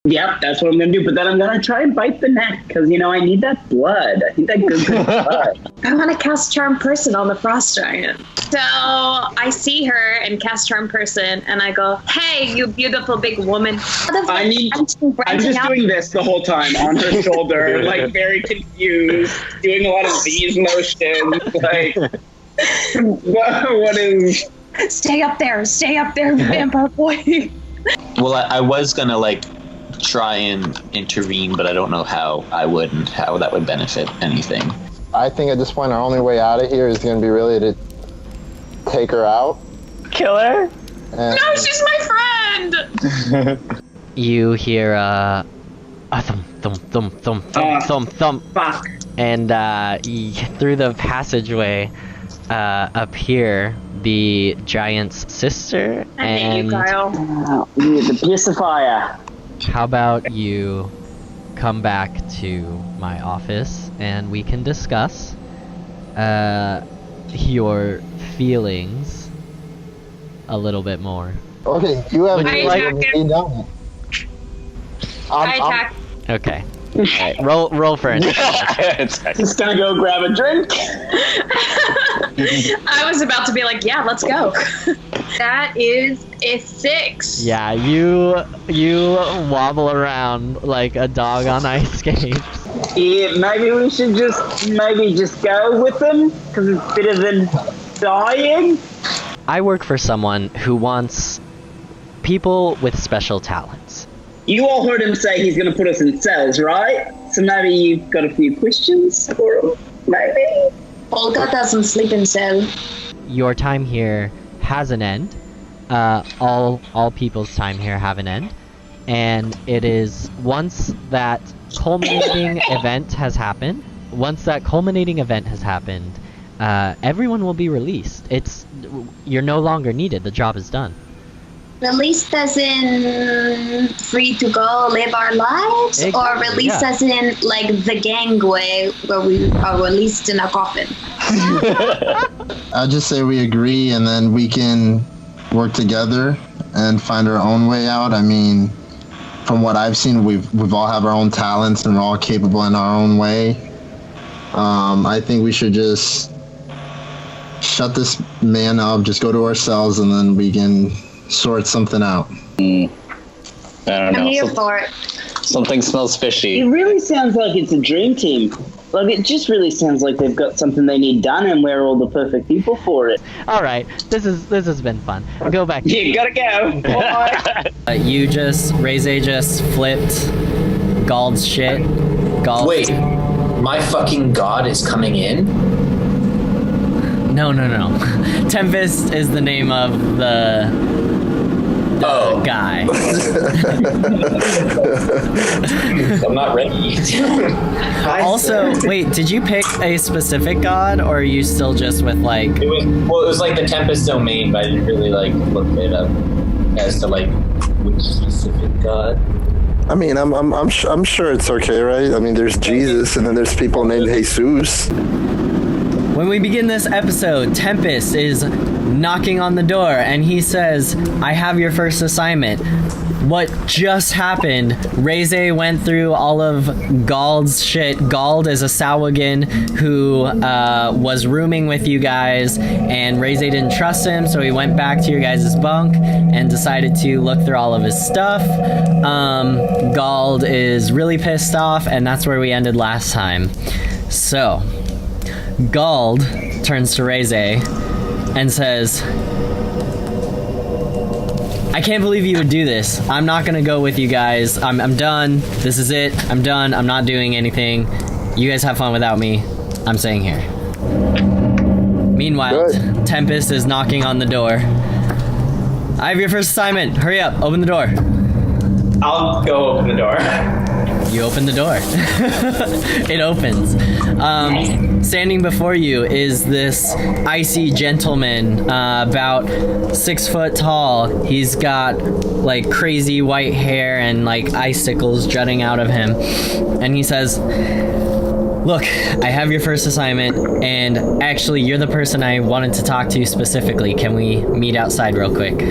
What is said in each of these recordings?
Yep, that's what I'm going to do. But then I'm going to try and bite the neck because, I need that blood. I need that good blood. I want to cast Charm Person on the frost giant. So I see her and cast Charm Person, and I go, "Hey, you beautiful big woman." I'm just doing this the whole time on her shoulder, like very confused, doing a lot of these motions. Like, what is... Stay up there, vampire boy. Well, I was going to, try and intervene, but I don't know how I would and how that would benefit anything. I think at this point our only way out of here is going to be really to take her out. Kill her? No, she's my friend! You hear a thump, thump, thump, thump, thump, thump, thump. Fuck. And through the passageway appear the giant's sister. I hate you, Kyle. The pacifier. How about you come back to my office and we can discuss your feelings a little bit more. Okay, you have I attack. Okay. Alright, roll for it. Just gonna go grab a drink. I was about to be like, yeah, let's go. That is a 6. Yeah, you wobble around like a dog on ice skates. Yeah, maybe we should just go with them because it's better than dying. I work for someone who wants people with special talents. You all heard him say he's going to put us in cells, right? So maybe you've got a few questions for him, maybe? Olga doesn't sleep in cell. Your time here has an end. All people's time here have an end. And it is once that culminating event has happened, everyone will be released. You're no longer needed. The job is done. Released as in free to go live our lives? Exactly, or released as in like the gangway where we are released in a coffin? I'll just say we agree and then we can work together and find our own way out. I mean, from what I've seen, we've all have our own talents and we're all capable in our own way. I think we should just shut this man up, just go to our cells, and then we can sort something out. I don't know. I'm here for it. Something smells fishy. It really sounds like it's a dream team. Like, it just really sounds like they've got something they need done and we're all the perfect people for it. Alright, this has been fun. Go back. You gotta go. Bye. Rayz just flipped Gald's shit. Wait, my fucking god is coming in? No. Tempest is the name of the guy. I'm not ready. Also, wait, did you pick a specific god, or are you still just with like... It was like the Tempest domain, but I didn't really look it up as to which specific god. I mean, I'm sure it's okay, right? I mean, there's Jesus, and then there's people named Jesus. When we begin this episode, Tempest is knocking on the door, and he says, "I have your first assignment." What just happened? Rayz went through all of Gald's shit. Gald is a Sawagan who was rooming with you guys, and Rayz didn't trust him, so he went back to your guys' bunk and decided to look through all of his stuff. Gald is really pissed off, and that's where we ended last time. So, Gald turns to Rayz and says, "I can't believe you would do this. I'm not gonna go with you guys. I'm done. This is it. I'm done. I'm not doing anything. You guys have fun without me. I'm staying here." Meanwhile, Tempest is knocking on the door. "I have your first assignment. Hurry up. Open the door." I'll go open the door. You open the door. It opens. Standing before you is this icy gentleman, about 6 foot tall. He's got crazy white hair and icicles jutting out of him. And he says, "Look, I have your first assignment, and actually you're the person I wanted to talk to specifically. Can we meet outside real quick?"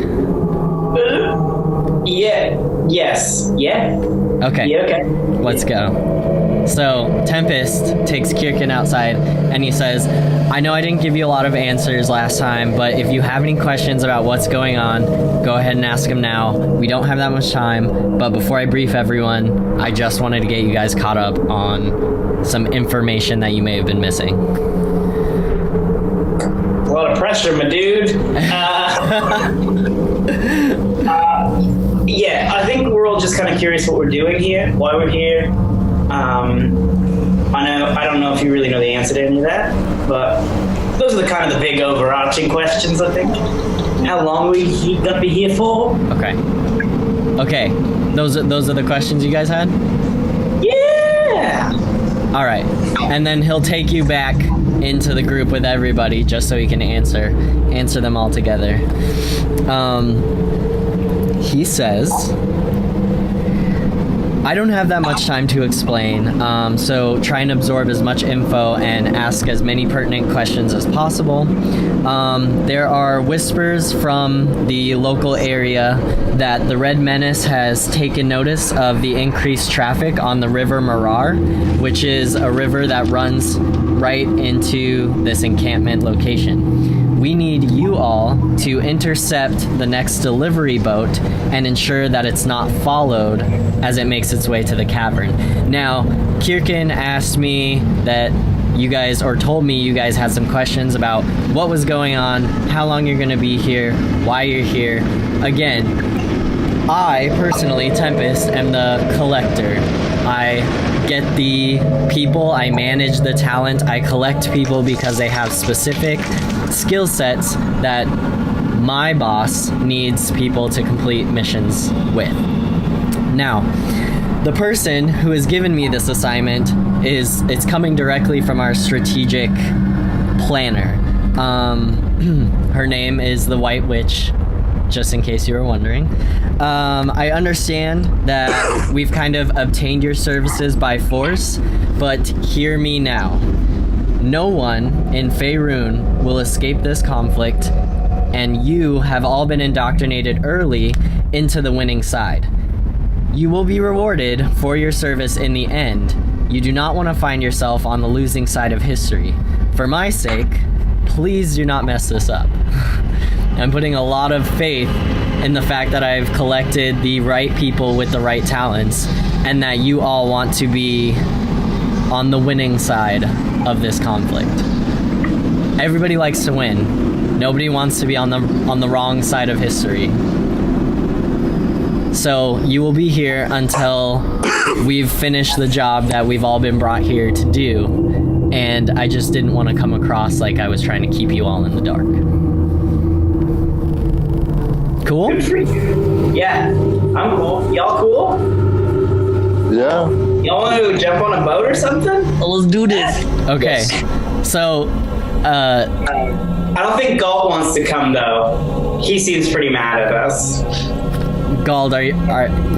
Yeah. Yes. Yeah. Okay. Yeah, okay. Let's go. So, Tempest takes Kirkin outside, and he says, I know I didn't give you a lot of answers last time, but if you have any questions about what's going on, go ahead and ask them now. We don't have that much time, but before I brief everyone, I just wanted to get you guys caught up on some information that you may have been missing. A lot of pressure, my dude. Yeah, I think we're all just kind of curious what we're doing here, why we're here. I don't know if you really know the answer to any of that, but those are the kind of the big overarching questions, I think. How long are we gonna be here for? Okay. Those are the questions you guys had? Yeah! All right. And then he'll take you back into the group with everybody just so he can answer them all together. He says, I don't have that much time to explain, so try and absorb as much info and ask as many pertinent questions as possible. There are whispers from the local area that the Red Menace has taken notice of the increased traffic on the River Marar, which is a river that runs right into this encampment location. We need you all to intercept the next delivery boat and ensure that it's not followed as it makes its way to the cavern. Now, Kirkin asked me that you guys, or told me you guys had some questions about what was going on, how long you're going to be here, why you're here. Again, I personally, Tempest, am the collector. I get the people, I manage the talent, I collect people because they have specific skill sets that my boss needs people to complete missions with. Now, the person who has given me this assignment it's coming directly from our strategic planner. Her name is the White Witch, just in case you were wondering. I understand that we've kind of obtained your services by force, but hear me now. No one in Faerun will escape this conflict, and you have all been indoctrinated early into the winning side. You will be rewarded for your service in the end. You do not want to find yourself on the losing side of history. For my sake, please do not mess this up. I'm putting a lot of faith in the fact that I've collected the right people with the right talents, and that you all want to be on the winning side of this conflict. Everybody likes to win. Nobody wants to be on the wrong side of history. So you will be here until we've finished the job that we've all been brought here to do, and I just didn't want to come across like I was trying to keep you all in the dark. Cool? Good for you. Yeah, I'm cool. Y'all cool? Yeah. Y'all want to jump on a boat or something? Let's do this. Okay. Yes. So, I don't think Galt wants to come though. He seems pretty mad at us. Gald,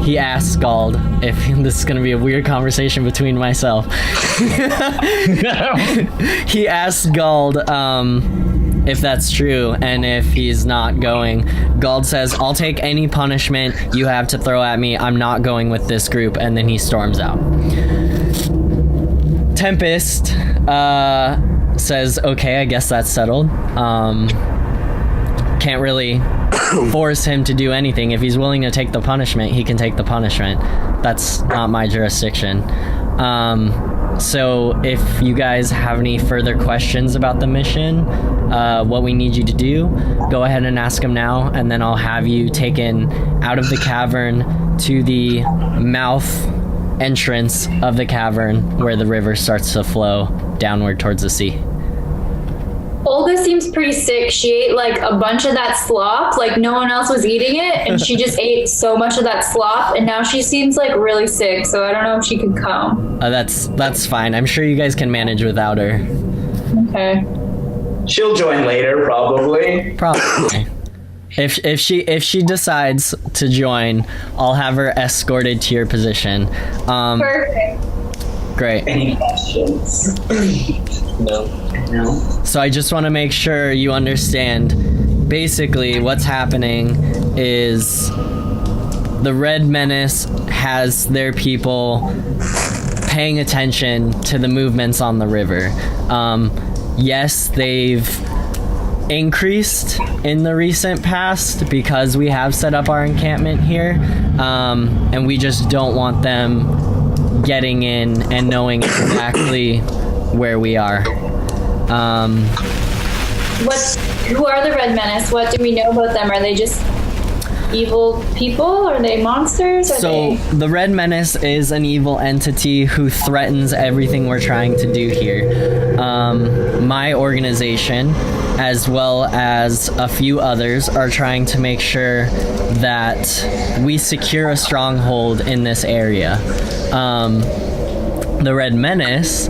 he asks Gald if this is going to be a weird conversation between myself. He asks Gald if that's true, and if he's not going. Gald says, I'll take any punishment you have to throw at me. I'm not going with this group, and then he storms out. Tempest says, okay, I guess that's settled. Can't really force him to do anything. If he's willing to take the punishment, he can take the punishment. That's not my jurisdiction. So if you guys have any further questions about the mission, what we need you to do, go ahead and ask him now, and then I'll have you taken out of the cavern to the mouth entrance of the cavern where the river starts to flow downward towards the sea. Olga seems pretty sick. She ate like a bunch of that slop, like no one else was eating it, and she just ate so much of that slop, and now she seems like really sick, so I don't know if she could come. That's fine. I'm sure you guys can manage without her. Okay. She'll join later, probably. Probably. If she decides to join, I'll have her escorted to your position. Perfect. Great. Any questions? No. So I just want to make sure you understand. Basically, what's happening is the Red Menace has their people paying attention to the movements on the river. Yes, they've increased in the recent past because we have set up our encampment here, and we just don't want them getting in and knowing exactly where we are. Who are the Red Menace? What do we know about them? Are they just evil people? Are they monsters? The Red Menace is an evil entity who threatens everything we're trying to do here. My organization, as well as a few others, are trying to make sure that we secure a stronghold in this area. The Red Menace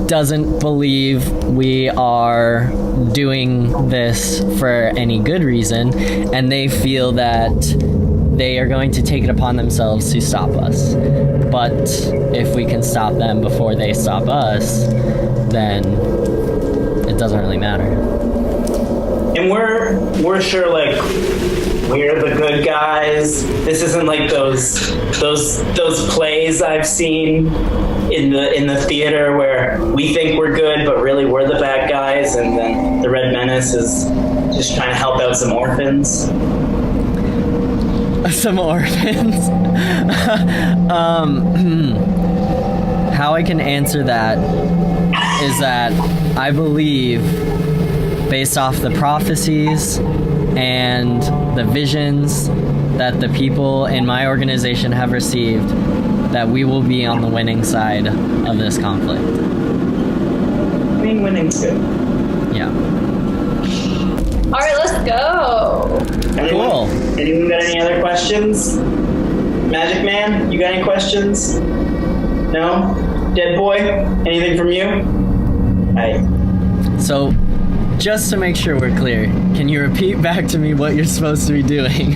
doesn't believe we are doing this for any good reason, and they feel that they are going to take it upon themselves to stop us. But if we can stop them before they stop us, then it doesn't really matter. And we're sure, like, we're the good guys. This isn't like those plays I've seen in the theater where we think we're good, but really we're the bad guys, and then the Red Menace is just trying to help out some orphans. Some orphans. How I can answer that is that I believe, based off the prophecies and the visions that the people in my organization have received, that we will be on the winning side of this conflict. I mean, winning's good. Yeah. All right, let's go. Cool. Anyone got any other questions? Magic Man, you got any questions? No? Dead Boy, anything from you? Hi. So, just to make sure we're clear, can you repeat back to me what you're supposed to be doing?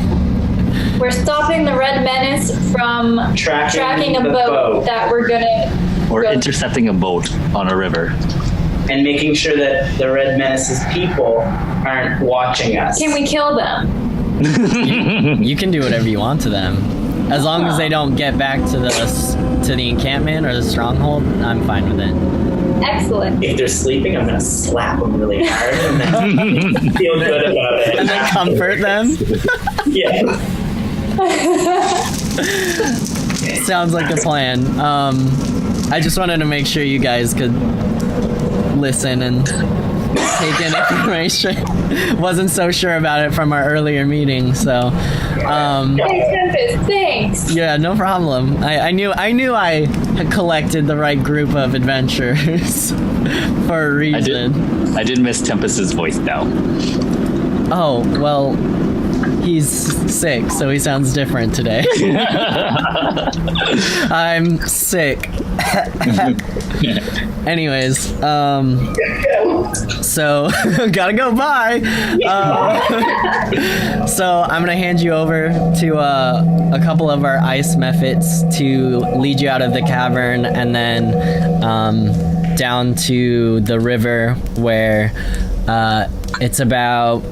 We're stopping the Red Menace from tracking a boat that we're gonna... Or intercepting a boat on a river. And making sure that the Red Menace's people aren't watching us. Can we kill them? You can do whatever you want to them. As long as they don't get back to the encampment or the stronghold, I'm fine with it. Excellent. If they're sleeping, I'm gonna slap them really hard and then feel good about it. And then comfort them? Yeah. Sounds like a plan. I just wanted to make sure you guys could listen and take in information. Wasn't so sure about it from our earlier meeting, so. Thanks, Tempest. Thanks. Yeah, no problem. I knew I had collected the right group of adventurers for a reason. I did miss Tempest's voice though. Oh, well, he's sick, so he sounds different today. I'm sick. Anyways, so gotta go. Bye. So I'm gonna hand you over to a couple of our ice methods to lead you out of the cavern, and then down to the river where it's about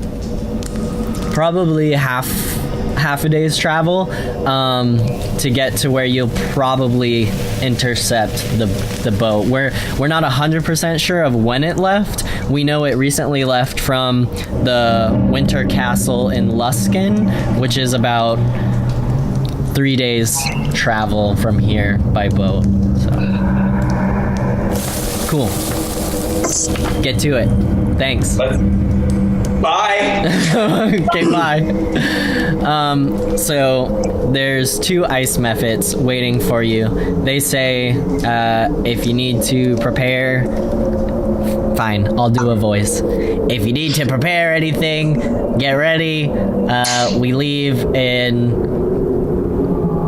probably half a day's travel to get to where you'll probably intercept the boat. We're not 100% sure of when it left. We know it recently left from the winter castle in Luskin, which is about 3 days travel from here by boat. So cool. Get to it. Thanks. Bye. Okay, bye. So there's 2 ice methods waiting for you. They say if you need to prepare, fine, I'll do a voice. If you need to prepare anything, get ready. We leave in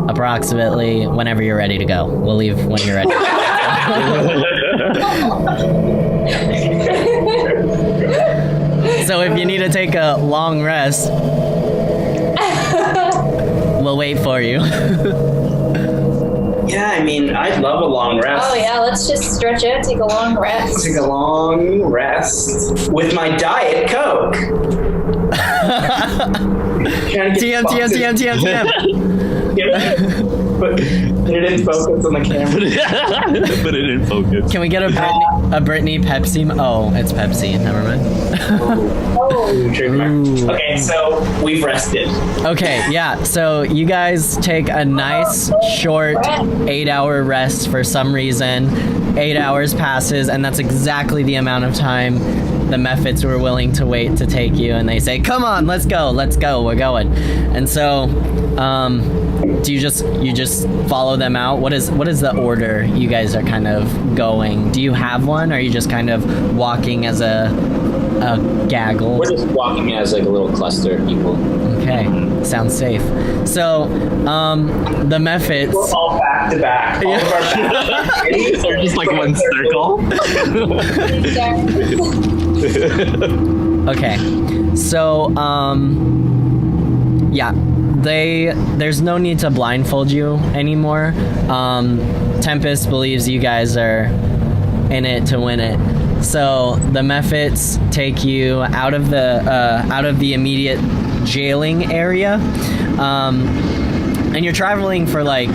approximately whenever you're ready to go. We'll leave when you're ready. So if you need to take a long rest, we'll wait for you. Yeah, I mean, I'd love a long rest. Oh yeah, let's just stretch out, take a long rest. Take a long rest with my Diet Coke. TM. Put it in focus on the camera. Put it in focus. Can we get a Brittany Pepsi? Oh, it's Pepsi. Never mind. Ooh. Okay, so we've rested. Okay, yeah. So you guys take a nice short 8-hour rest for some reason. 8 hours passes, and that's exactly the amount of time the Mephits were willing to wait to take you, and they say, "Come on, let's go, we're going." And so, do you just follow them out? What is the order you guys are kind of going? Do you have one, or are you just kind of walking as a gaggle? We're just walking as like a little cluster of people. Okay, sounds safe. So, the Mephits. We're all back to back. All of our backs are just like one circle. Okay, so yeah, there's no need to blindfold you anymore. Tempest believes you guys are in it to win it. So the Mephits take you out of the immediate jailing area, and you're traveling for like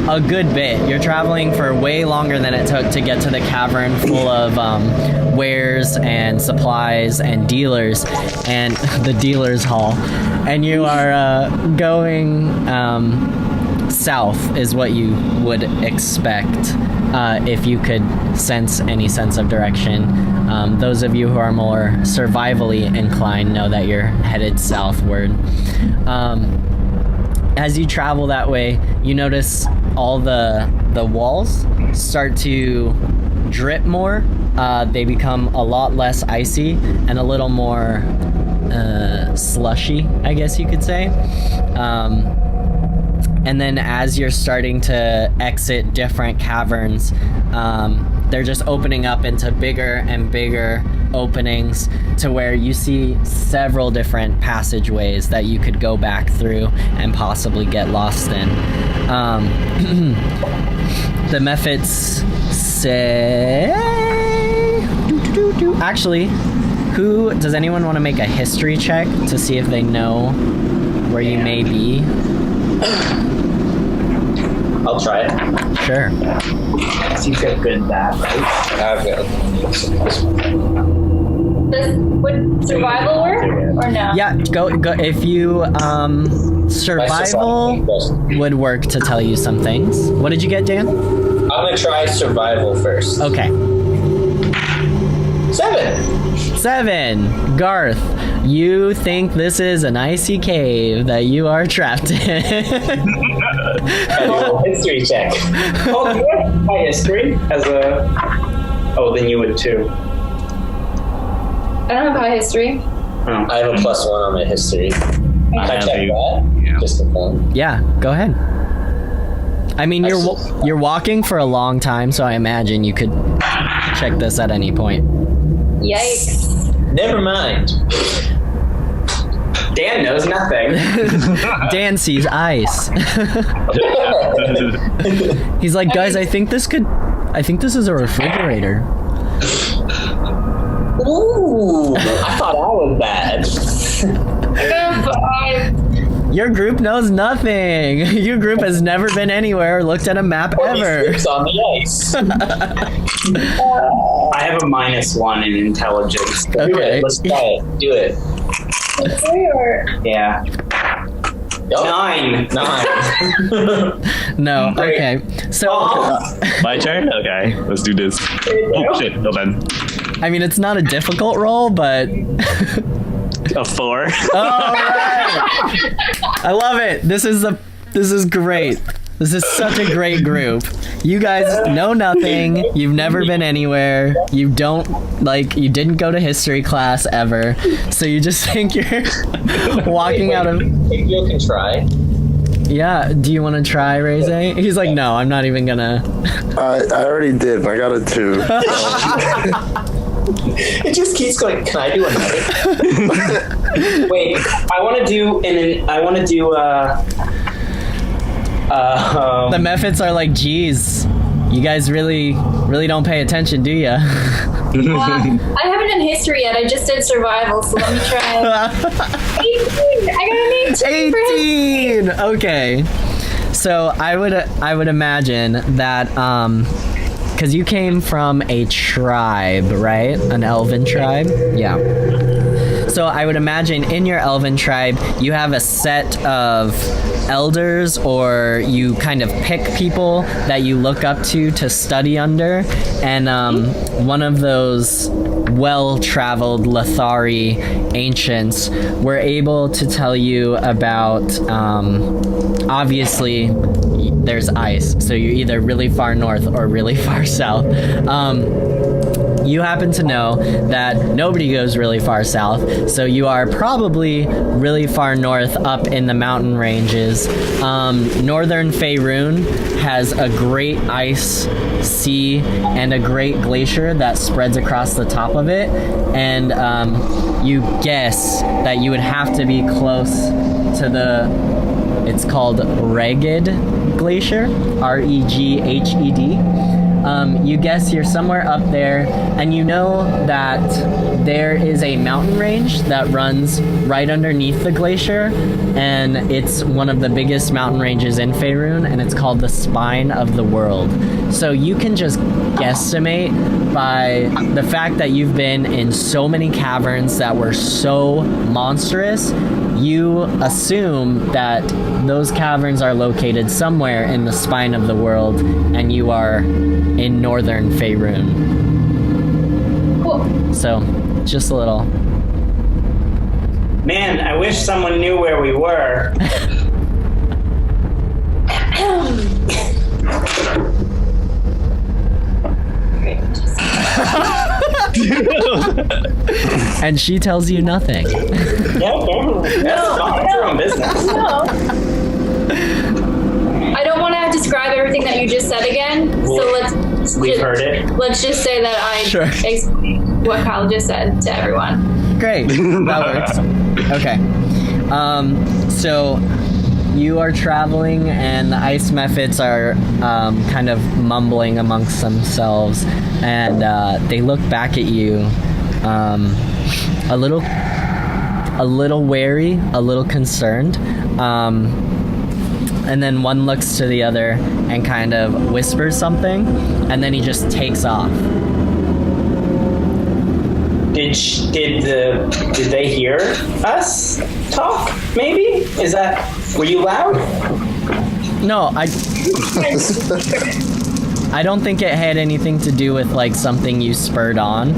a good bit. You're traveling for way longer than it took to get to the cavern full of wares and supplies and dealers and the dealer's hall. And you are going south is what you would expect if you could sense any sense of direction. Those of you who are more survivally inclined know that you're headed southward. As you travel that way, you notice all the walls start to drip more. They become a lot less icy and a little more slushy, I guess you could say. And then as you're starting to exit different caverns, they're just opening up into bigger and bigger openings to where you see several different passageways that you could go back through and possibly get lost in. The Mephits say... Actually, does anyone want to make a history check to see if they know where you may be? I'll try it. Sure. You feel good at that, right? Would survival work or no? Yeah, go. If you survival would work to tell you some things. What did you get, Dan? I'm gonna try survival first. Okay. 7. Garth, you think this is an icy cave that you are trapped in. History check. Oh, do you have my history as a... Oh, then you would too. I don't have high history. I have a +1 on my history. Can I check that? Yeah. Just for fun. Yeah, go ahead. I mean, you're walking for a long time, so I imagine you could check this at any point. Yikes. Never mind. Dan knows nothing. Dan sees ice. He's like, guys, I think this is a refrigerator. Ooh, I thought I was bad. Your group knows nothing. Your group has never been anywhere or looked at a map ever. It's on the ice. I have a -1 in intelligence. Do it. Let's try it. Do it. Yeah. Oh. 9. No. Okay. So. My turn? Okay, let's do this. Oh shit, hold on. I mean, it's not a difficult roll, but. A 4. All right. I love it. This is great. This is such a great group. You guys know nothing. You've never been anywhere. You didn't go to history class ever. So you just think you're walking out of... Maybe you can try. Yeah, do you want to try, Rayze? He's like, no, I'm not even gonna... I already did. I got a 2. It just keeps going. Can I do another? Wait, I want to do The Mephits are like, geez, you guys really don't pay attention, do ya? I haven't done history yet. I just did survival, so let me try. 18. I got an 18. 18. Okay. So So I would imagine that because you came from a tribe, right? An elven tribe? Yeah. So I would imagine in your elven tribe, you have a set of elders, or you kind of pick people that you look up to study under. And one of those well-traveled Lethari ancients were able to tell you about, obviously, there's ice, so you're either really far north or really far south. You happen to know that nobody goes really far south, so you are probably really far north up in the mountain ranges. Northern Faerun has a great ice sea and a great glacier that spreads across the top of it, and you guess that you would have to be close to it's called Reghed Glacier, Reghed. You guess you're somewhere up there, and you know that there is a mountain range that runs right underneath the glacier, and it's one of the biggest mountain ranges in Faerun, and it's called the Spine of the World. So you can just guesstimate by the fact that you've been in so many caverns that were so monstrous. You assume that those caverns are located somewhere in the Spine of the World, and you are in northern Faerun. Cool. So, just a little. Man, I wish someone knew where we were. And she tells you nothing. That's your own business. No. I don't want to describe everything that you just said again. We've heard it. Let's just say that I explained what Kyle just said to everyone. Great. That works. Okay. So you are traveling, and the ice mephits are kind of mumbling amongst themselves, and they look back at you a little wary, a little concerned, and then one looks to the other and kind of whispers something, and then he just takes off. Did they hear us talk? Maybe? Were you loud? No, I don't think it had anything to do with like something you spurred on.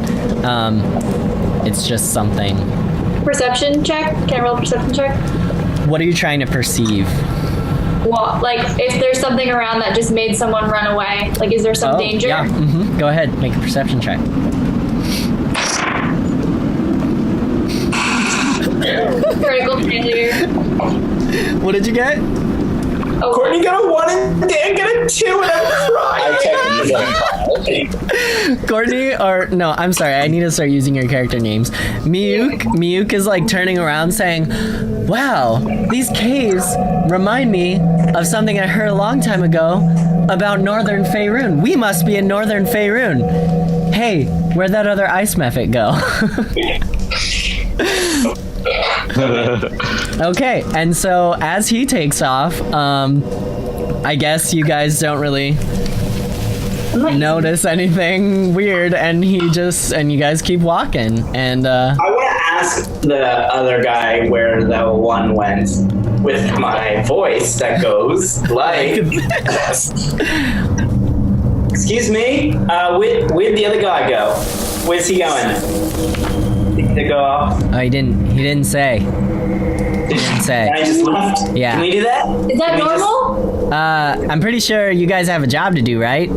It's just something. Perception check? Can I roll a perception check? What are you trying to perceive? Well, like if there's something around that just made someone run away, like is there some danger? Yeah. Mm-hmm. Go ahead, make a perception check. Critical failure. What did you get? Oh, Courtney got a 1 and Dan got a 2, and I'm crying. Courtney, no, I'm sorry, I need to start using your character names. Miyuk is like turning around saying, wow, these caves remind me of something I heard a long time ago about Northern Faerun. We must be in Northern Faerun. Hey, where'd that other ice mephit go? Okay, and so as he takes off, I guess you guys don't really notice anything weird, and you guys keep walking, and I want to ask the other guy where the one went with my voice that goes like excuse me, where'd the other guy go? Where's he going? Did he go off? Oh, he didn't say. I just left? Yeah. Can we do that? is that normal? I'm pretty sure you guys have a job to do, right?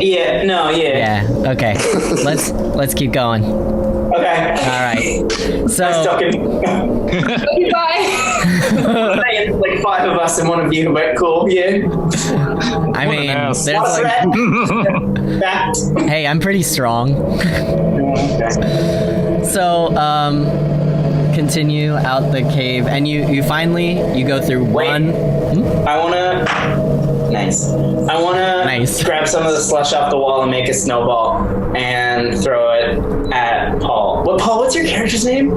Yeah, no, yeah. Yeah, okay. Let's keep going. Okay. Alright. So Nice talking. Goodbye. It's like 5 of us and 1 of you, but cool, yeah. I mean, ass. there's What's like, that? hey, I'm pretty strong. Okay. So, continue out the cave, and you finally go through one. I wanna grab some of the slush off the wall and make a snowball and throw it at Paul. Paul, what's your character's name?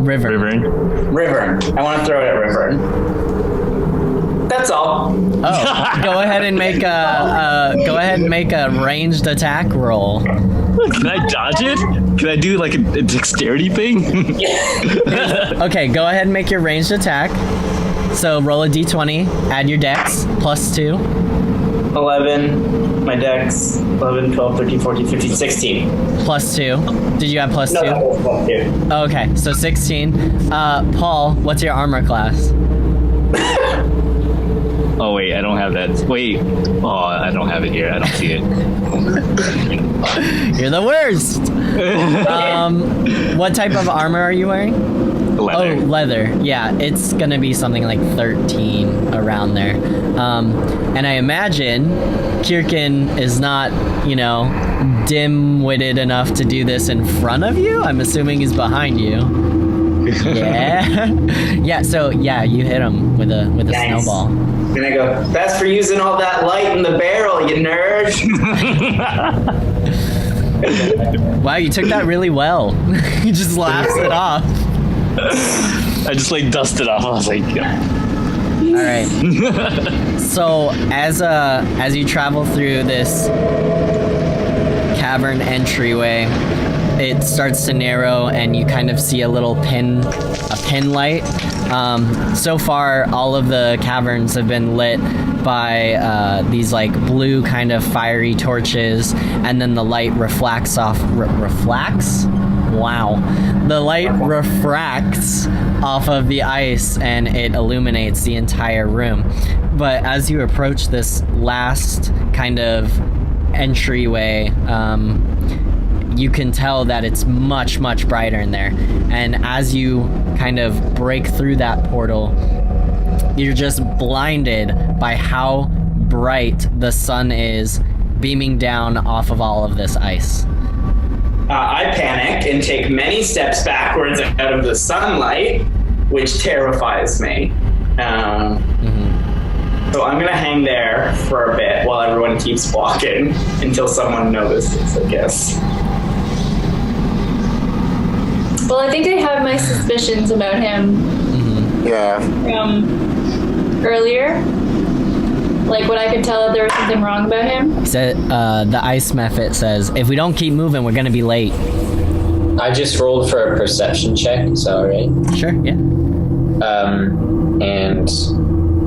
River. River. I want to throw it at River. That's all. Oh, go ahead and make a ranged attack roll. Can I dodge it? Can I do like a dexterity thing? Okay, go ahead and make your ranged attack. So roll a d20, add your dex, +2. 11, my dex, 11, 12, 13, 14, 15, 16. +2. Did you have +2? No, that was +2. Okay, so 16. Paul, what's your armor class? Oh wait, I don't have that. Wait. Oh, I don't have it here. I don't see it. You're the worst. What type of armor are you wearing? Leather. Oh, leather. Yeah, it's gonna be something like 13 around there. And I imagine Kirkin is not, dim-witted enough to do this in front of you. I'm assuming he's behind you. Yeah. You hit him with a Nice. snowball. And I go, that's for using all that light in the barrel, you nerd. Wow, you took that really well. You just laughs it off. I just dust it off. I was like, yeah. All right. So as you travel through this cavern entryway, it starts to narrow, and you kind of see a little pin light. So far, all of the caverns have been lit by these blue kind of fiery torches, and then the light reflects off. Reflects? Wow. The light refracts off of the ice, and it illuminates the entire room. But as you approach this last kind of entryway, you can tell that it's much, much brighter in there. And as you kind of break through that portal, you're just blinded by how bright the sun is beaming down off of all of this ice. I panic and take many steps backwards out of the sunlight, which terrifies me. So I'm going to hang there for a bit while everyone keeps walking until someone notices, I guess. Well, I think I have my suspicions about him. Yeah. From earlier. When I could tell that there was something wrong about him. He said, the ice method says, if we don't keep moving, we're going to be late. I just rolled for a perception check. Is that all right? Sure, yeah. And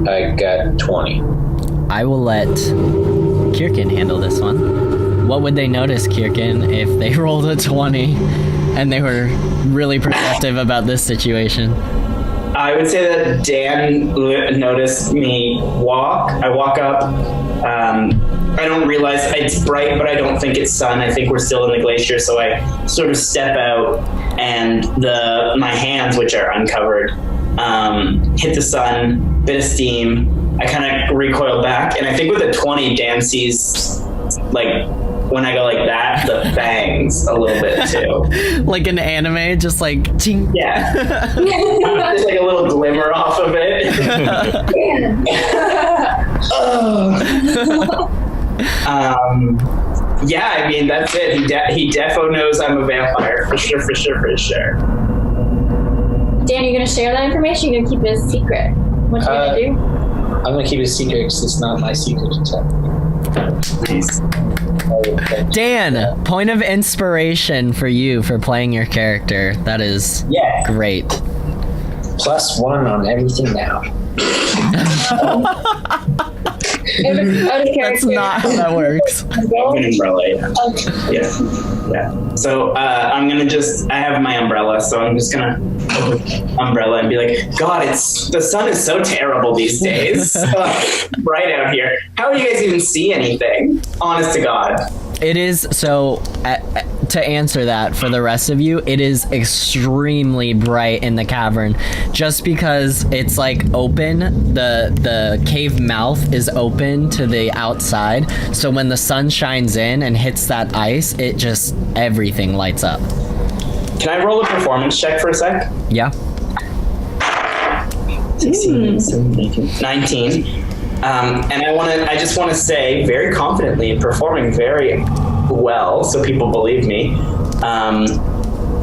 I got 20. I will let Kirkin handle this one. What would they notice, Kirkin, if they rolled a 20 and they were really perceptive about this situation? I would say that Dan noticed me walk. I walk up. I don't realize it's bright, but I don't think it's sun. I think we're still in the glacier, so I sort of step out, and my hands, which are uncovered, hit the sun, bit of steam. I kind of recoil back, and I think with a 20, Dan sees, when I go like that, the fangs a little bit too. Like an anime, just ting. Yeah. Just a little glimmer off of it. Yeah, I mean, that's it. He defo knows I'm a vampire. For sure. Dan, you going to share that information? You're going to keep it a secret? What you going to do? I'm going to keep it a secret because it's not my secret to tell. Nice. Dan, point of inspiration for you for playing your character. That is great. +1 on everything now. That's not how that works. Umbrella. Yeah. So I have my umbrella, so I'm just gonna umbrella and be like, God, the sun is so terrible these days. Bright out here. How do you guys even see anything? Honest to God. It is, so to answer that for the rest of you, it is extremely bright in the cavern. Just because it's open, the cave mouth is open to the outside. So when the sun shines in and hits that ice, everything lights up. Can I roll a performance check for a sec? Yeah. 16, 19. And I just want to say very confidently and performing very well, so people believe me.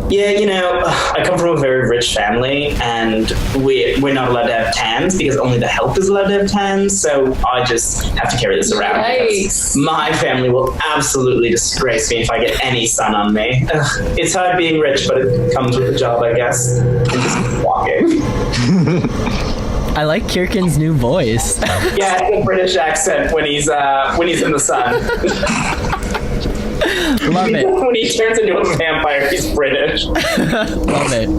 Yeah, you know, I come from a very rich family, and we're not allowed to have tans because only the help is allowed to have tans. So I just have to carry this around. Because my family will absolutely disgrace me if I get any sun on me. It's hard being rich, but it comes with the job, I guess. And just walking. I like Kirkin's new voice. Yeah, it's a British accent when he's in the sun. Love it. When he turns into a vampire, he's British. Love it.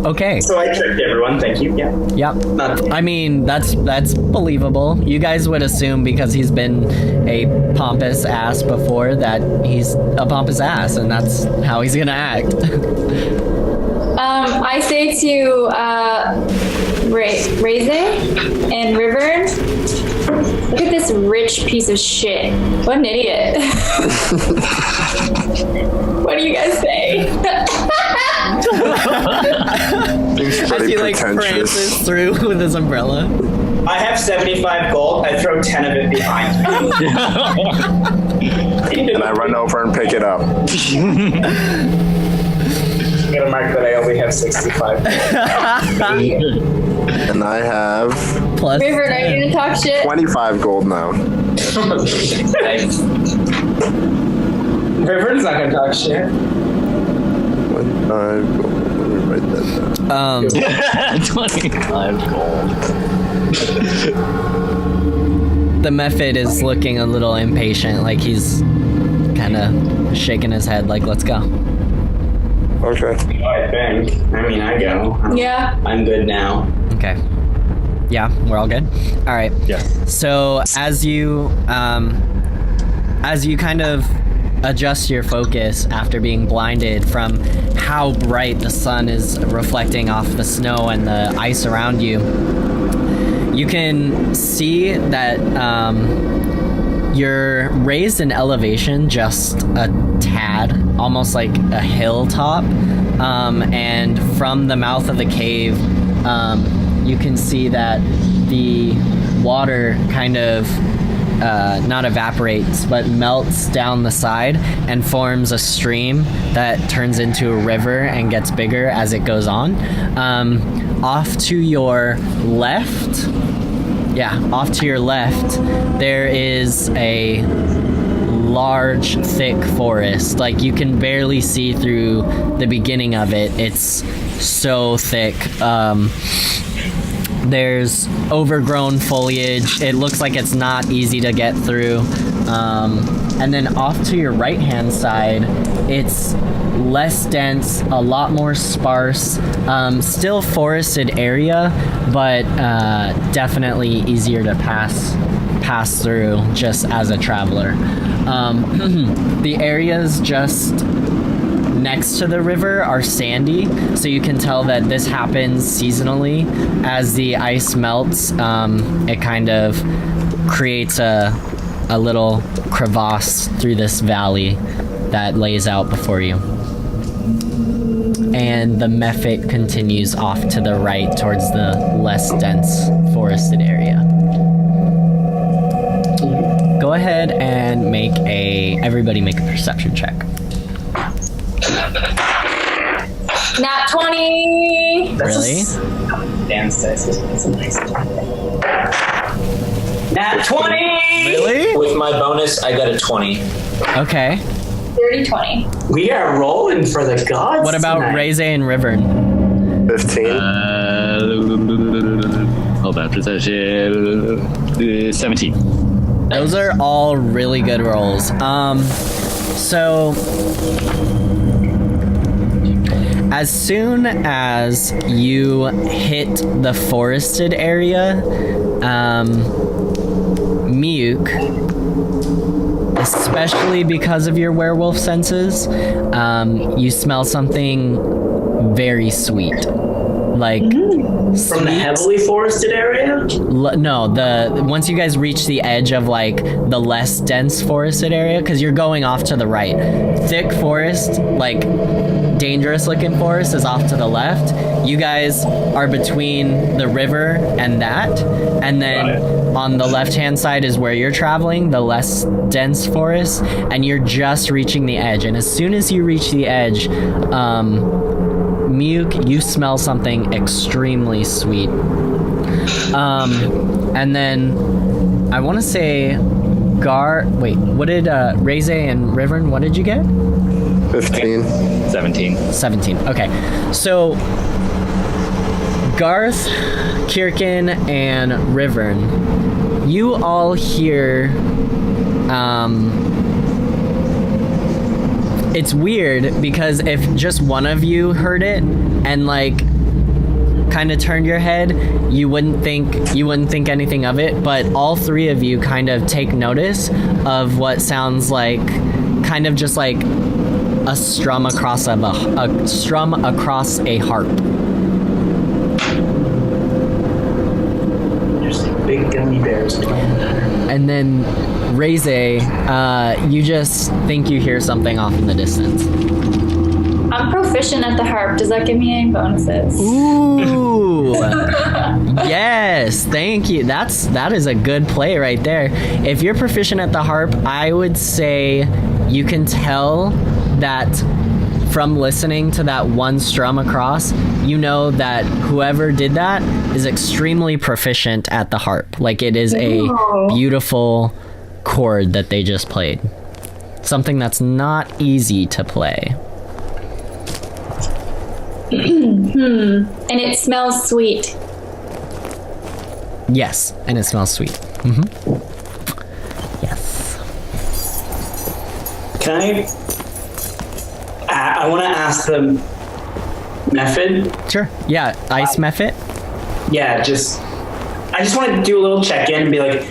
Okay. So I tricked everyone. Thank you. Yeah. Yep. I mean, that's believable. You guys would assume because he's been a pompous ass before that he's a pompous ass, and that's how he's gonna act. I say to Rayz and River, look at this rich piece of shit. What an idiot. What do you guys say? As he like prances through with his umbrella. I have 75 gold. I throw 10 of it behind me. And I run over and pick it up. I'm gonna mark that I only have 65. And I have plus River, are you gonna talk shit? 25 gold now. River's not gonna talk shit. 25 gold. Let me write that down. 25 gold. The Mephit is looking a little impatient, like he's kind of shaking his head, like, let's go. Okay. I think. I mean, I go. Yeah. I'm good now. Okay. Yeah, we're all good. All right. Yeah. So as you kind of adjust your focus after being blinded from how bright the sun is reflecting off the snow and the ice around you, you can see that you're raised in elevation just a tad, almost like a hilltop, and from the mouth of the cave, you can see that the water kind of not evaporates, but melts down the side and forms a stream that turns into a river and gets bigger as it goes on. Off to your left, there is a large, thick forest. Like, you can barely see through the beginning of it. It's so thick. There's overgrown foliage. It looks like it's not easy to get through. And then off to your right-hand side, it's less dense, a lot more sparse, still forested area, but definitely easier to pass through just as a traveler. The areas just next to the river are sandy, so you can tell that this happens seasonally. As the ice melts, it kind of creates a little crevasse through this valley that lays out before you. And the Mephit continues off to the right towards the less dense forested area. Go ahead and everybody make a perception check. Nat 20! Really? Dan's dice. That's a nice one. Nat 20! Really? With my bonus, I got a 20. Okay. 30-20. We are rolling for the gods. What about tonight. Rayz and Rivern? 15. Hold on, perception. 17. Those are all really good rolls. So as soon as you hit the forested area, Miuk, especially because of your werewolf senses, you smell something very sweet. Like from the heavily forested area? No, once you guys reach the edge of like the less dense forested area, because you're going off to the right. Thick forest, like dangerous looking forest is off to the left. You guys are between the river and that, and then on the left-hand side is where you're traveling, the less dense forest, and you're just reaching the edge. And as soon as you reach the edge, Muke, you smell something extremely sweet. And then I want to say what did Rayz and Rivern, what did you get? 15. 17. Okay. So Garth, Kirkin, and Rivern, you all hear it's weird because if just one of you heard it and like kind of turned your head, you wouldn't think anything of it, but all three of you kind of take notice of what sounds like kind of just like a strum across a harp. There's big gummy bears. And then Rayz, you just think you hear something off in the distance. I'm proficient at the harp. Does that give me any bonuses? Ooh. Yes, thank you. That is a good play right there. If you're proficient at the harp, I would say you can tell that from listening to that one strum across, you know that whoever did that is extremely proficient at the harp. Like it is a beautiful chord that they just played. Something that's not easy to play. And it smells sweet. Yes, and it smells sweet. Mm-hmm. Yes. Can I want to ask the method. Sure. Yeah, ice method. Yeah, I just want to do a little check-in and be like,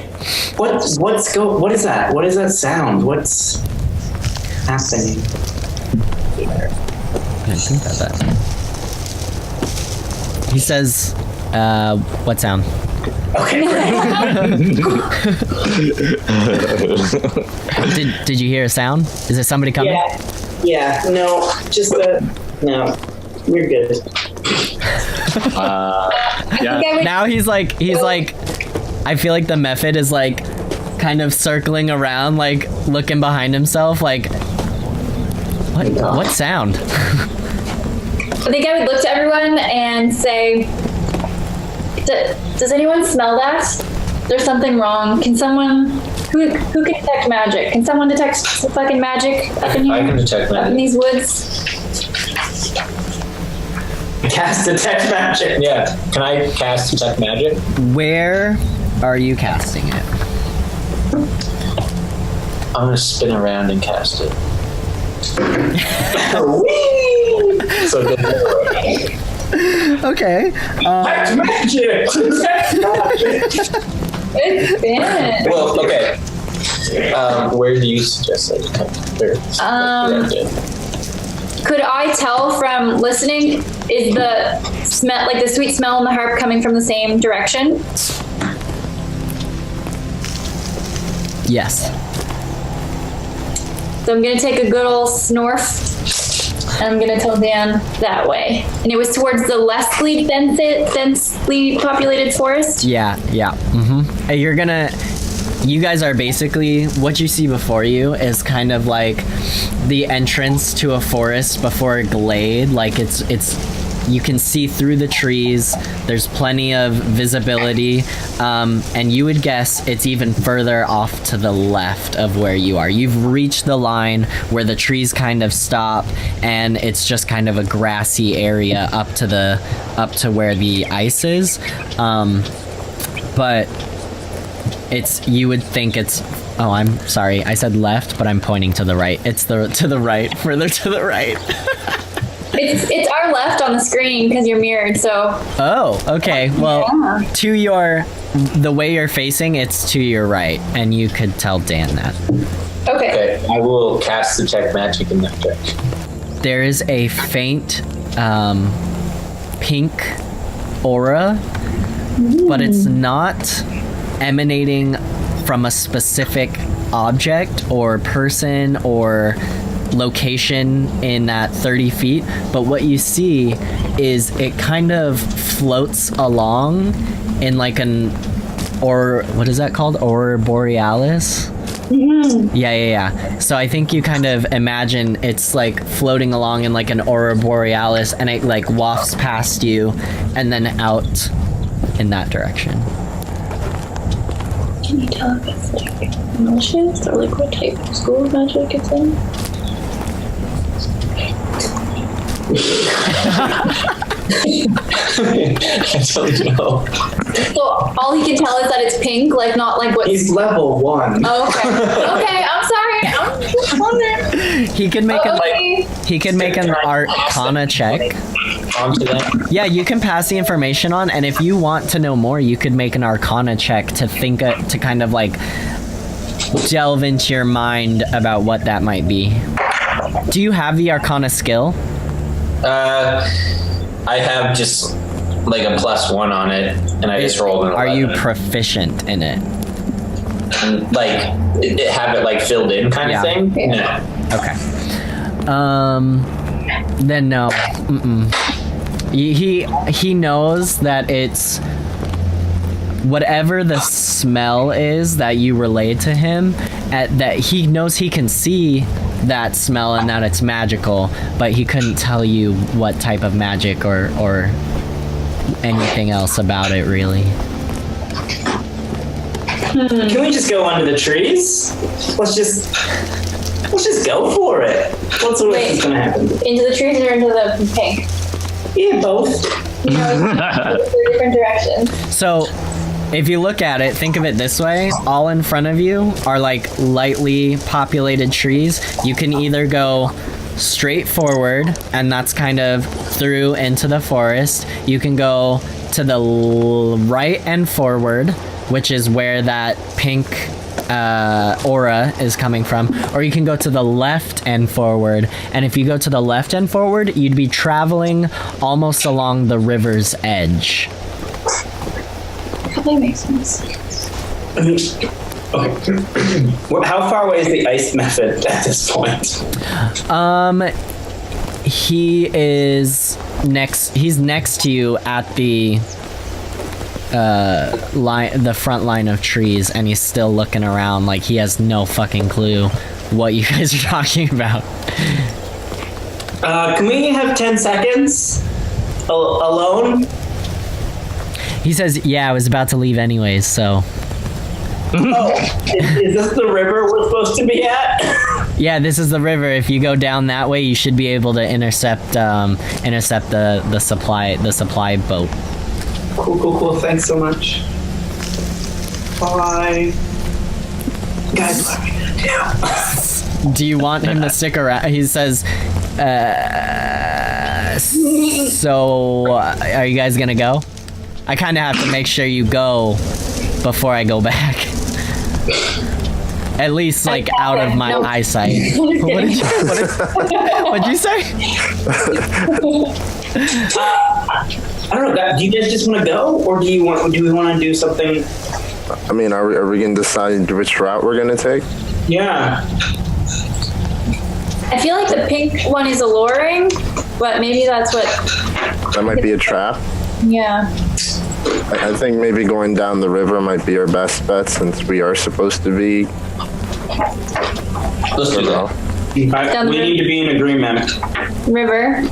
what is that? What is that sound? What's happening? Yeah, think about that. He says, what sound? Okay. Did you hear a sound? Is there somebody coming? Yeah. No, just no. You're good. Yeah. Now he's like, I feel like the method is like, kind of circling around, like looking behind himself, like, what sound? I think I would look to everyone and say, does anyone smell that? There's something wrong. Can someone, who can detect magic? Can someone detect fucking magic up in here? I can detect magic. Up in these woods? Cast detect magic. Yeah. Can I cast detect magic? Where are you casting it? I'm gonna spin around and cast it. So good. Okay. Detect magic. Detect magic. It's been. Well, okay. Where do you suggest I detect? Could I tell from listening? Is the smell, like the sweet smell in the harp, coming from the same direction? Yes. So I'm gonna take a good old snorf, and I'm gonna tell Dan that way. And it was towards the lessly densely populated forest. Yeah. Mm-hmm. You guys are basically, what you see before you is kind of like the entrance to a forest before a glade. Like it's you can see through the trees. There's plenty of visibility, and you would guess it's even further off to the left of where you are. You've reached the line where the trees kind of stop, and it's just kind of a grassy area up to where the ice is. But you would think it's. Oh, I'm sorry. I said left, but I'm pointing to the right. It's to the right, further to the right. It's our left on the screen because you're mirrored, so. Oh, okay. Well, yeah. The way you're facing, it's to your right, and you could tell Dan that. Okay. I will cast detect magic in that direction. There is a faint pink aura, but it's not emanating from a specific object or person or location in that 30 feet, but what you see is it kind of floats along in like what is that called? Aurora Borealis? Mm-hmm. Yeah. So I think you kind of imagine it's like floating along in like an Aurora Borealis, and it like wafts past you and then out in that direction. Can you tell if it's like malicious or like what type of school of magic it's in? I don't know. So all he can tell is that it's pink, like not like what. He's level 1. Oh, okay. Okay, I'm sorry. I'm just wondering. He can make an Arcana check. Onto that. Yeah, you can pass the information on, and if you want to know more, you could make an Arcana check to to kind of like delve into your mind about what that might be. Do you have the Arcana skill? I have just like a +1 on it, and I just rolled an 11. Are you proficient in it? And, like, have it like filled in kind of thing? Yeah. No. Okay. Then no. He knows that it's whatever the smell is that you relayed to him, that he knows he can see that smell and that it's magical, but he couldn't tell you what type of magic or anything else about it, really. Can we just go under the trees? Let's just go for it. What's gonna happen? Into the trees or into the pink? Yeah, both. You know, it's different directions. So, if you look at it, think of it this way. All in front of you are like lightly populated trees. You can either go straight forward, and that's kind of through into the forest. You can go to the right and forward, which is where that pink aura is coming from. Or you can go to the left and forward. And if you go to the left and forward, you'd be traveling almost along the river's edge. Probably makes sense. Okay. How far away is the ice method at this point? He is next. He's next to you at the the front line of trees, and he's still looking around like he has no fucking clue what you guys are talking about. Can we have 10 seconds alone? He says, yeah, I was about to leave anyways, so. Oh, is this the river we're supposed to be at? Yeah, this is the river. If you go down that way, you should be able to intercept the supply boat. Cool. Thanks so much. Bye. Guys, what are we gonna do? Do you want him to stick around? He says, so are you guys gonna go? I kind of have to make sure you go before I go back. At least, like, out of my eyesight. What'd you say? I don't know. Do you guys just want to go, or do we want to do something? I mean, are we going to decide which route we're going to take? Yeah. I feel like the pink one is alluring, but maybe that's what. That might be a trap. Yeah. I think maybe going down the river might be our best bet, since we are supposed to be. Let's do that. We need to be in agreement. River.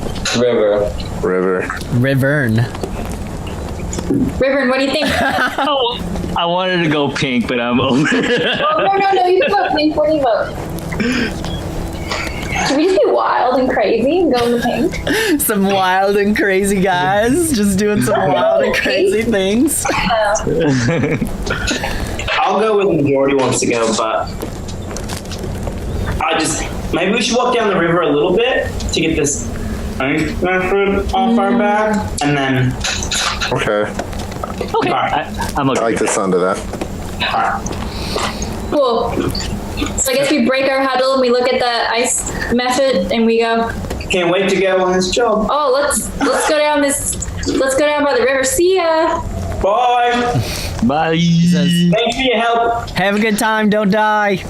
Rivern, what do you think? I wanted to go pink, but I'm over. Oh, no, you can vote pink. What do you vote? Should we just be wild and crazy and go in the pink? Some wild and crazy guys just doing some wild and crazy things. I'll go with the majority wants to go, but maybe we should walk down the river a little bit to get this ice method off our back, and then. Okay. I'm okay. I like the sound of that. Cool. So I guess we break our huddle and we look at the ice method and we go. Can't wait to go on this job. Oh, let's go down Let's go down by the river. See ya. Bye. Bye. Thanks for your help. Have a good time. Don't die.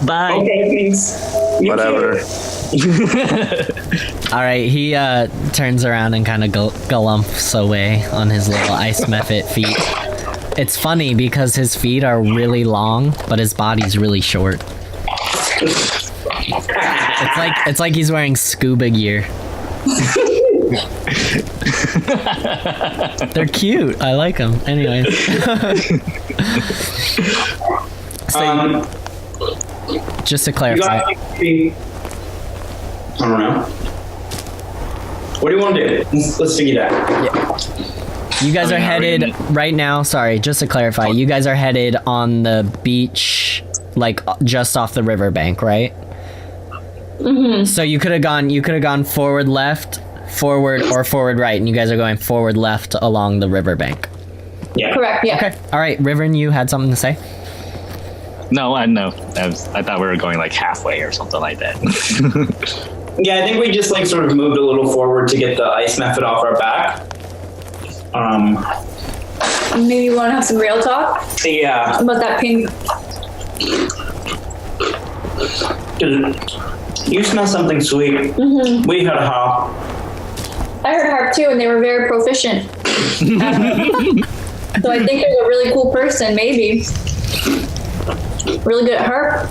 Bye. Okay, thanks. Whatever. All right, he turns around and kind of galumps away on his little ice mephit feet. It's funny because his feet are really long, but his body's really short. It's like he's wearing scuba gear. They're cute. I like them. Anyways. So, just to clarify. I don't know. What do you want to do? Let's figure it out. Yeah. You guys are headed right now. Sorry, just to clarify. You guys are headed on the beach, like just off the riverbank, right? Mm-hmm. So you could have gone forward left, forward, or forward right, and you guys are going forward left along the riverbank. Yeah. Correct. Yeah. Okay. All right, Riven, you had something to say? No, I thought we were going like halfway or something like that. Yeah, I think we just like sort of moved a little forward to get the ice method off our back. Maybe you want to have some real talk Yeah. about that pink. You smell something sweet. Mm-hmm. We heard a harp. I heard harp too, and they were very proficient. So I think they're a really cool person, maybe. Really good at harp.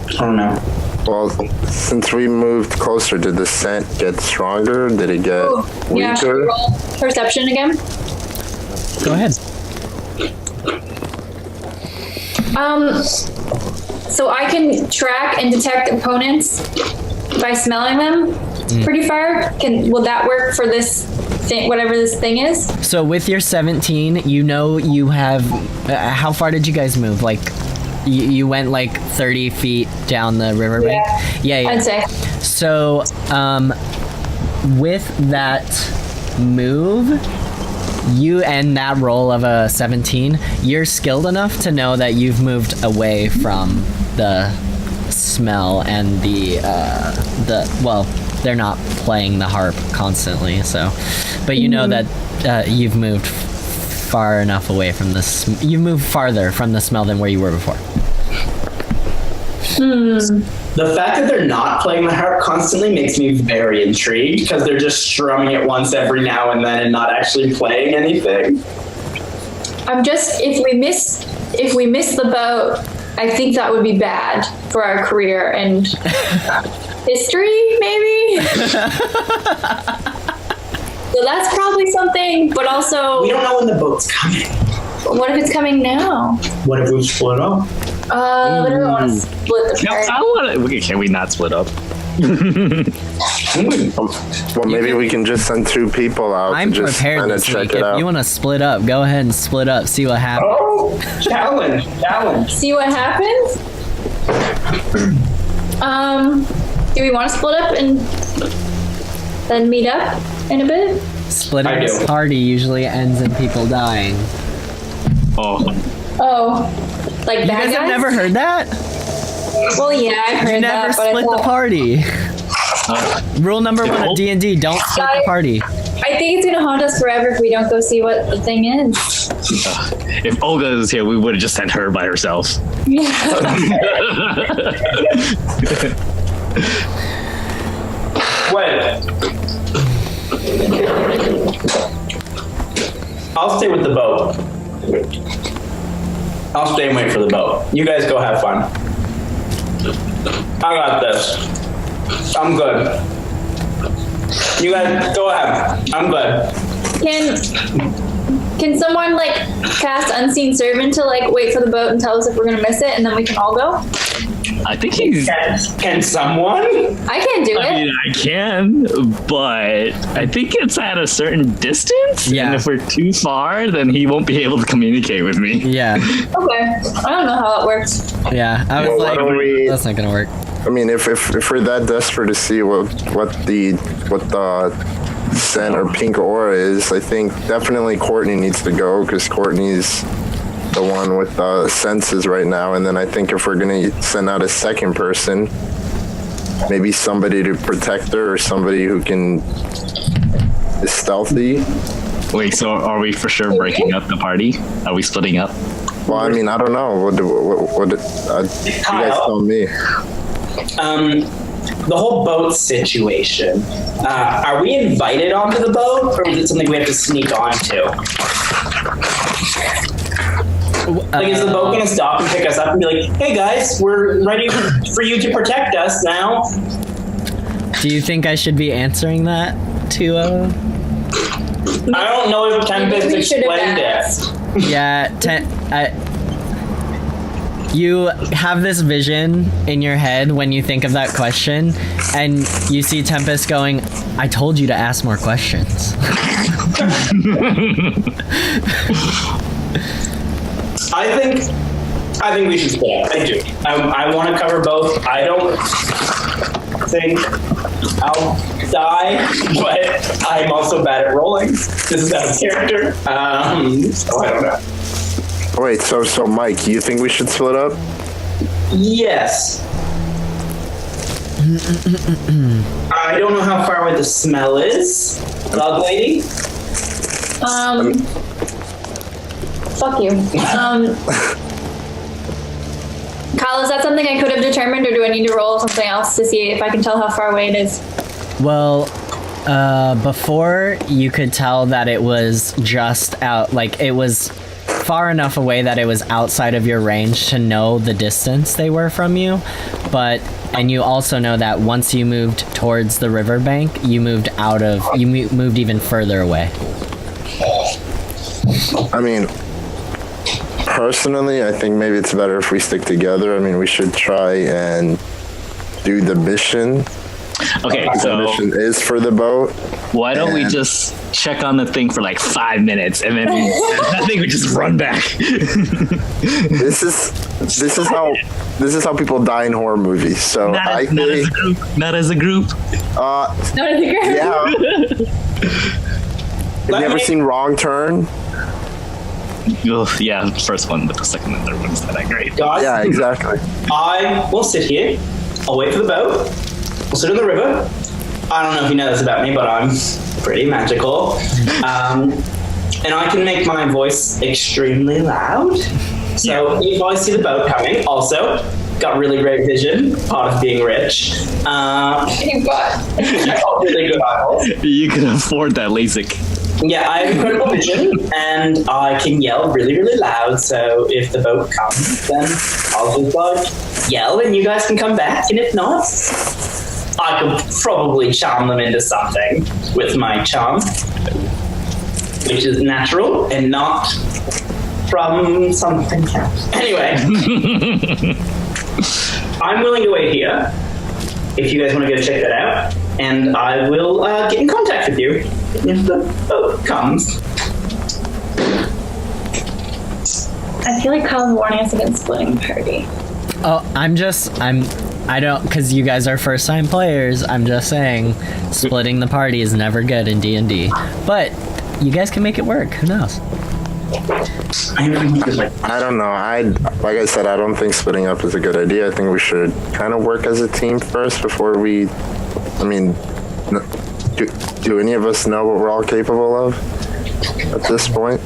I don't know. Well, since we moved closer, did the scent get stronger? Did it get Yeah, should we weaker? roll perception again? Go ahead. So I can track and detect opponents by smelling them pretty far. Will that work for this thing, whatever this thing is? So with your 17, you know you have... how far did you guys move? Like, you went like 30 feet down the riverbank? Yeah. I'd say. So, with that move, you and that roll of a 17, you're skilled enough to know that you've moved away from the smell and well, they're not playing the harp constantly, so, but you know that you've moved far enough away from you've moved farther from the smell than where you were before. The fact that they're not playing the harp constantly makes me very intrigued because they're just strumming it once every now and then and not actually playing anything. I'm just if we miss the boat, I think that would be bad for our career and history, maybe. So that's probably something, but also We don't know when the boat's coming. what if it's coming now? What if we split up? I don't want to split the No, party. I want to. Can we not split up? Well, maybe we can just send 2 people out I'm to just prepared kind of this check week. it If out. you want to split up, go ahead and split up. See what happens. Oh, challenge. See what happens? Do we want to split up and then meet up in a bit? Splitting I do. this party usually ends in people dying. Oh, Oh, like You bad guys have guys? never heard that? Well, yeah, I've heard Never that, but I split the thought- party. Rule number 1 of D&D, don't split the party. I think it's gonna haunt us forever if we don't go see what the thing is. if Olga is here, we would have just sent her by herself. Yeah. Wait. I'll stay with the boat. I'll stay and wait for the boat. You guys go have fun. I got this. I'm good. You guys go ahead. I'm good. Can someone like cast Unseen Servant to like wait for the boat and tell us if we're gonna miss it, and then we can all go? I think he's. Can someone? I can't do I it. mean, I can, but I think it's at a certain distance. Yeah. And if we're too far, then he won't be able to communicate with me. Yeah, Okay. I don't know how it works. yeah. I was Well, why like, don't we- that's not gonna work. I mean, if we're that desperate to see what the scent or pink aura is, I think definitely Courtney needs to go because Courtney's the one with the senses right now. And then I think if we're gonna send out a second person, maybe somebody to protect her or somebody who is stealthy. Wait, so are we for sure breaking up the party? Are we splitting up? Well, I mean, I don't know. What you guys tell me. The whole boat situation. Are we invited onto the boat, or is it something we have to sneak onto? Like, is the boat going to stop and pick us up and be like, "Hey guys, we're ready for you to protect us now"? Do you think I should be answering that to? I don't know if Tempest explained it. Yeah, you have this vision in your head when you think of that question, and you see Tempest going, "I told you to ask more questions." I think we should split up. I do. I want to cover both. I don't think I'll die, but I'm also bad at rolling. This is out of character. So I don't know. Wait, so Mike, you think we should split up? Yes. I don't know how far away the smell is, dog lady. Fuck you. Kyle, is that something I could have determined, or do I need to roll something else to see if I can tell how far away it is? Well, before you could tell that it was just out, like it was far enough away that it was outside of your range to know the distance they were from you, and you also know that once you moved towards the riverbank, you moved moved even further away. I mean, personally, I think maybe it's better if we stick together. I mean, we should try and do the mission. Okay, so the mission is for the boat. Why don't we just check on the thing for like 5 minutes, and then I think we just run back. This is how people die in horror movies. So not as a group. Not as a group. Yeah. Have you ever seen Wrong Turn? Oh, yeah, the first one, but the second and third one's not that great. Guys, yeah, exactly. I will sit here. I'll wait for the boat. We'll sit on the river. I don't know if you know this about me, but I'm pretty magical. And I can make my voice extremely loud. So if I see the boat coming, also, got really great vision, part of being rich. You've got really good eyeballs. You can afford that LASIK. Yeah, I have incredible vision, and I can yell really, really loud, so if the boat comes, then I'll just yell, and you guys can come back, and if not, I could probably charm them into something with my charm, which is natural and not from something else. Anyway, I'm willing to wait here if you guys want to go check that out, and I will get in contact with you if the boat comes. I feel like Kyle's warning us against splitting the party. Oh, I don't, because you guys are first time players, I'm just saying, splitting the party is never good in D&D. But you guys can make it work, who knows? I don't know. Like I said, I don't think splitting up is a good idea. I think we should kind of work as a team first before we. I mean, do any of us know what we're all capable of at this point?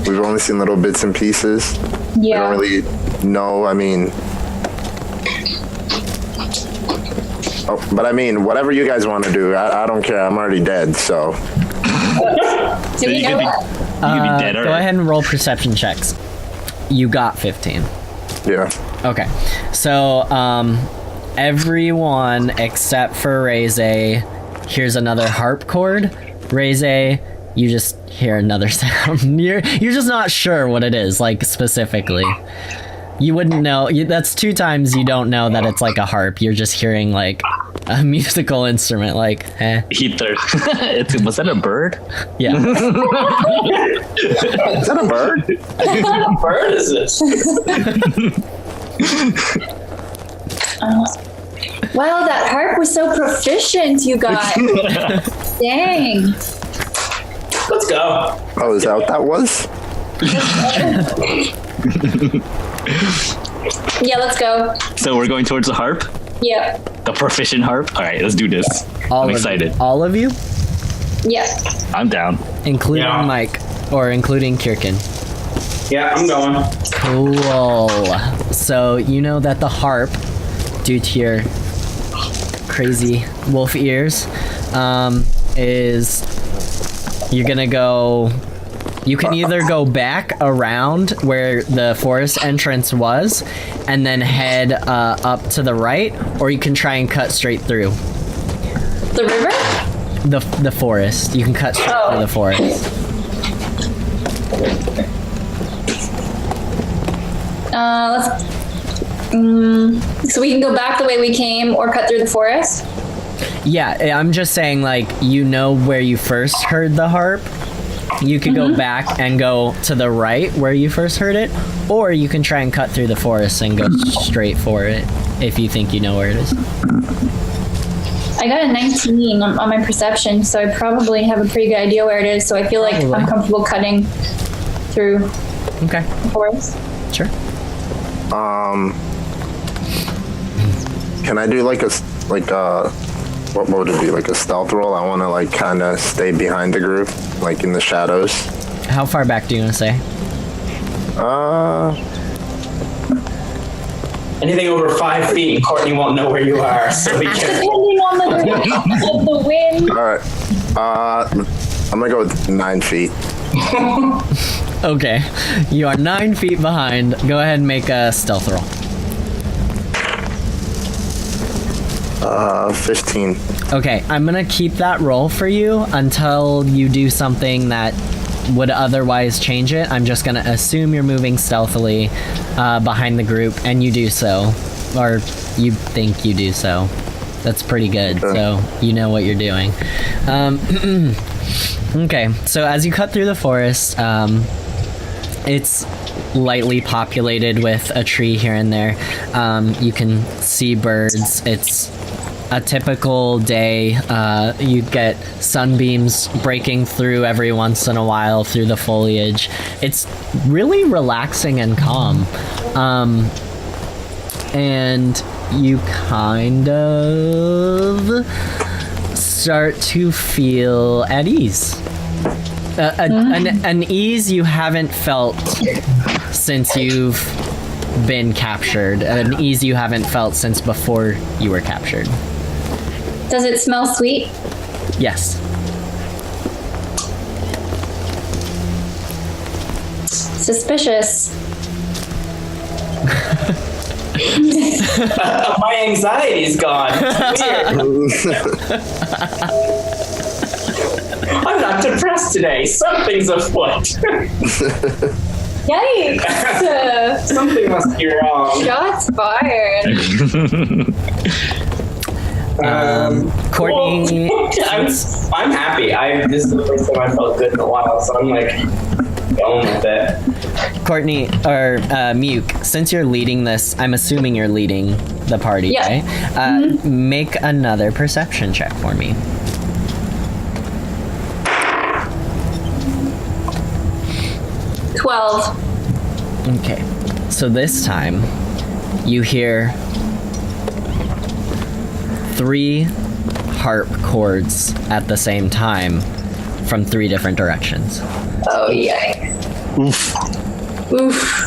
We've only seen little bits and pieces. Yeah. We don't really know. I mean. Oh, but I mean, whatever you guys want to do, I don't care. I'm already dead, so. Do we know what? Go ahead and roll perception checks. You got 15. Yeah. Okay. So, everyone except for Rayze hears another harp chord. Rayze, you just hear another sound. You're just not sure what it is, like, specifically. You wouldn't know. That's 2 times you don't know that it's like a harp. You're just hearing like a musical instrument, like Ether. Was that a bird? Yeah. Is that a bird? What kind of bird is this? Wow, that harp was so proficient, you guys. Dang. Let's go. Oh, is that what that was? Yeah, let's go. So we're going towards the harp? Yep. The proficient harp? All right, let's do this. I'm excited. All of you? Yep. I'm down. Including Mike, or including Kirkin. Yeah, I'm going. Cool. So you know that the harp, due to your crazy wolf ears, is you're gonna go. You can either go back around where the forest entrance was, and then head up to the right, or you can try and cut straight through. The river? The forest. You can cut straight through the forest. So we can go back the way we came or cut through the forest? Yeah, I'm just saying, like, you know where you first heard the harp. You could go back and go to the right where you first heard it, or you can try and cut through the forest and go straight for it if you think you know where it is. I got a 19 on my perception, so I probably have a pretty good idea where it is, so I feel like I'm comfortable cutting through the forest. Sure. Can I do like what would it be, like a stealth roll? I want to like kind of stay behind the group, like in the shadows. How far back do you want to say? Anything over 5 feet, Courtney won't know where you are. So we can. Depending on the direction of the wind. All right. I'm gonna go with 9 feet. Okay, you are 9 feet behind. Go ahead and make a stealth roll. 15. Okay, I'm gonna keep that roll for you until you do something that would otherwise change it. I'm just gonna assume you're moving stealthily behind the group, and you do so, or you think you do so. That's pretty good, so you know what you're doing. Okay, so as you cut through the forest, it's lightly populated with a tree here and there. You can see birds. It's a typical day. You get sunbeams breaking through every once in a while through the foliage. It's really relaxing and calm. And you kind of start to feel at ease. An ease you haven't felt since you've been captured. An ease you haven't felt since before you were captured. Does it smell sweet? Yes. Suspicious. My anxiety's gone. It's weird. I'm not depressed today. Something's afoot. Yikes! Something must be wrong. Shots fired. Courtney, I'm happy. This is the first time I felt good in a while, so I'm like going with it. Courtney, or Muke, since you're leading this, I'm assuming you're leading the party, right? Make another perception check for me. Okay, so this time you hear 3 harp chords at the same time from 3 different directions. Oh, yikes. Oof. Oof.